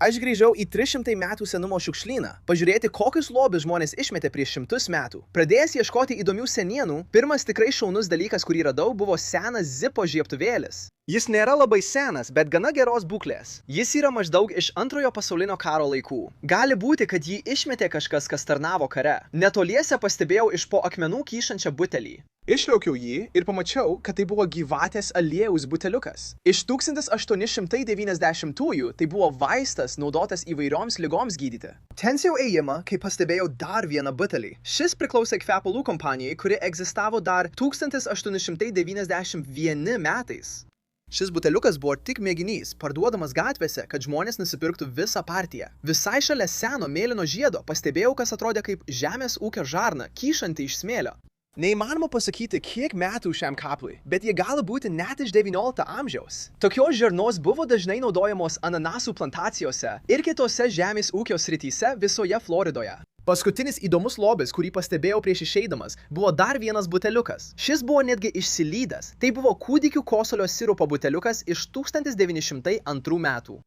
Aš grįžau į 300 metų senumo šiukšlyną, pažiūrėti, kokius lobius žmonės išmetė prieš 100 metų. Pradėjęs ieškoti įdomių senienų, pirmas tikrai šaunus dalykas, kurį radau, buvo senas zipo žiebtuvėlis. Jis nėra labai senas, bet gana geros būklės. Jis yra maždaug iš Antrojo pasaulinio karo laikų. Gali būti, kad jį išmetė kažkas, kas tarnavo kare. Netoliese pastebėjau iš po akmenų kyšančią butelį. Ištraukiau jį ir pamačiau, kad tai buvo gyvatės aliejaus buteliukas. Iš 1890-ųjų tai buvo vaistas naudotas įvairioms ligoms gydyti. Tensiau ėjimą, kai pastebėjau dar vieną butelį. Šis priklausė kvepalų kompanijai, kuri egzistavo dar 1891 metais. Šis buteliukas buvo tik mėginys, parduodamas gatvėse, kad žmonės nusipirktų visą partiją. Visai šalia seno mėlyno žiedo pastebėjau, kas atrodė kaip žemės ūkio žarna, kyšanti iš smėlio. Neįmanoma pasakyti, kiek metų šiam kaplui, bet jie gali būti net iš 19 amžiaus. Tokios žarnos buvo dažnai naudojamos ananasų plantacijose ir kitose žemės ūkio srityse visoje Floridoje. Paskutinis įdomus lobis, kurį pastebėjau prieš išeidamas, buvo dar vienas buteliukas. Šis buvo netgi išsilydęs. Tai buvo kūdikių kosulio sirupo buteliukas iš 1902 metų.